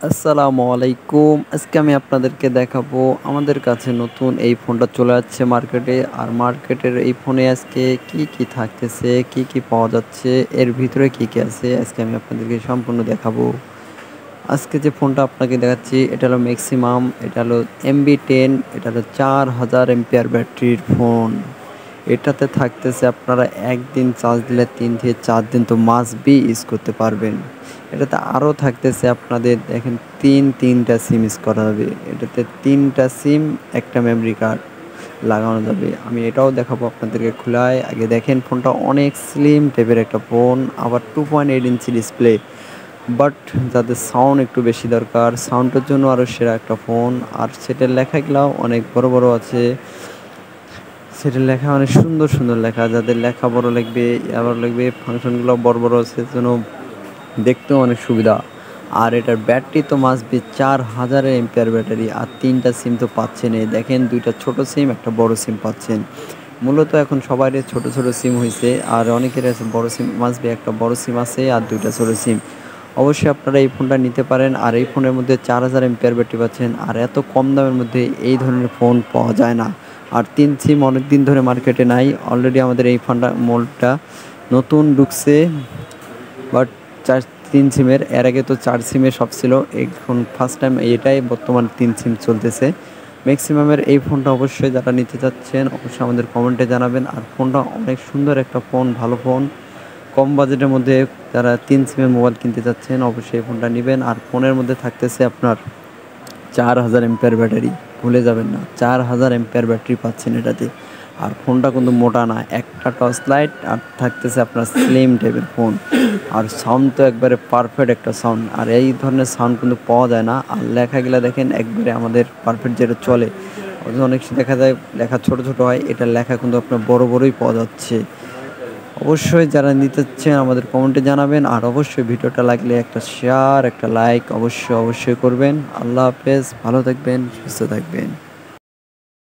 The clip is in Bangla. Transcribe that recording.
আসসালামু আলাইকুম। আজকে আমি আপনাদেরকে দেখাবো আমাদের কাছে নতুন এই ফোনটা চলে যাচ্ছে মার্কেটে। আর মার্কেটের এই ফোনে আজকে কি থাকতেছে, কি পাওয়া যাচ্ছে, এর ভিতরে কি আছে আজকে আমি আপনাদেরকে সম্পূর্ণ দেখাবো। আজকে যে ফোনটা আপনাকে দেখাচ্ছি এটা হলো ম্যাক্সিমাম, এটা হলো MB10, এটা হলো 4000 এম্পিয়ার ব্যাটারির ফোন। এটাতে থাকতেছে আপনারা একদিন চার্জ দিলে 3 থেকে 4 দিন তো মাস্ট বি ইউজ করতে পারবেন। এটাতে আরও থাকতেছে আপনাদের দেখেন তিনটা সিম ইউজ করা যাবে। এটাতে 3টা সিম, একটা মেমরি কার্ড লাগানো যাবে। আমি এটাও দেখাবো আপনাদেরকে খোলায়। আগে দেখেন ফোনটা অনেক স্লিম টাইপের একটা ফোন, আবার 2.8 ইঞ্চি ডিসপ্লে। বাট যাদের সাউন্ড একটু বেশি দরকার, সাউন্ডের জন্য আরও সেরা একটা ফোন। আর সেটার লেখাগুলাও অনেক বড় আছে, সেটার লেখা অনেক সুন্দর লেখা। যাদের লেখা বড় লিখবে, আবার লিখবে, ফাংশনগুলো বড় আছে, জন্য দেখতেও অনেক সুবিধা। আর এটার ব্যাটারি তো মাস্ট বি 4000 এমপিআর ব্যাটারি। আর 3টা সিম তো পাচ্ছেন, এই দেখেন 2টা ছোট সিম, একটা বড় সিম পাচ্ছেন। মূলত এখন সবারই ছোট সিম হয়েছে, আর অনেকের আছে বড় সিম। মাস্ট বি একটা বড় সিম আছে আর 2টা ছোট সিম। অবশ্যই আপনারা এই ফোনটা নিতে পারেন। আর এই ফোনের মধ্যে 4000 এমপিআর ব্যাটারি পাচ্ছেন, আর এত কম দামের মধ্যে এই ধরনের ফোন পাওয়া যায় না। আর 3 সিম অনেক দিন ধরে মার্কেটে নাই, অলরেডি আমাদের এই ফোনটা মোডটা নতুন ঢুকছে। বাট 3 সিমের, এর আগে তো 4 সিমের সব ছিল, এখন ফার্স্ট টাইম এটাই বর্তমান 3 সিম চলতেছে ম্যাক্সিমামের। এই ফোনটা অবশ্যই যারা নিতে চাচ্ছেন অবশ্যই আমাদের কমেন্টে জানাবেন। আর ফোনটা অনেক সুন্দর একটা ফোন, ভালো ফোন। কম বাজেটের মধ্যে যারা 3 সিমের মোবাইল কিনতে চাচ্ছেন অবশ্যই এই ফোনটা নেবেন। আর ফোনের মধ্যে থাকতেছে আপনার 4000 এমপিআর ব্যাটারি, ভুলে যাবেন না, 4000 এমপিআর ব্যাটারি পাচ্ছেন এটাতে। আর ফোনটা কিন্তু মোটা না, একটা টর্চ লাইট, আর থাকতেছে আপনার স্লিম টাইপের ফোন। আর সাউন্ড তো একবারে পারফেক্ট একটা সাউন্ড, আর এই ধরনের সাউন্ড কিন্তু পাওয়া যায় না। আর লেখাগুলো দেখেন একবারে আমাদের পারফেক্ট যেটা চলে। অনেক দেখা যায় লেখা ছোট হয়, এটার লেখা কিন্তু আপনার বড়ই পাওয়া যাচ্ছে। অবশ্যই যারা নিতে চাচ্ছেন আমাদের কমেন্টে জানাবেন। আর অবশ্যই ভিডিওটা লাগলে একটা শেয়ার, একটা লাইক অবশ্যই করবেন। আল্লাহ হাফেজ, ভালো থাকবেন, সুস্থ থাকবেন।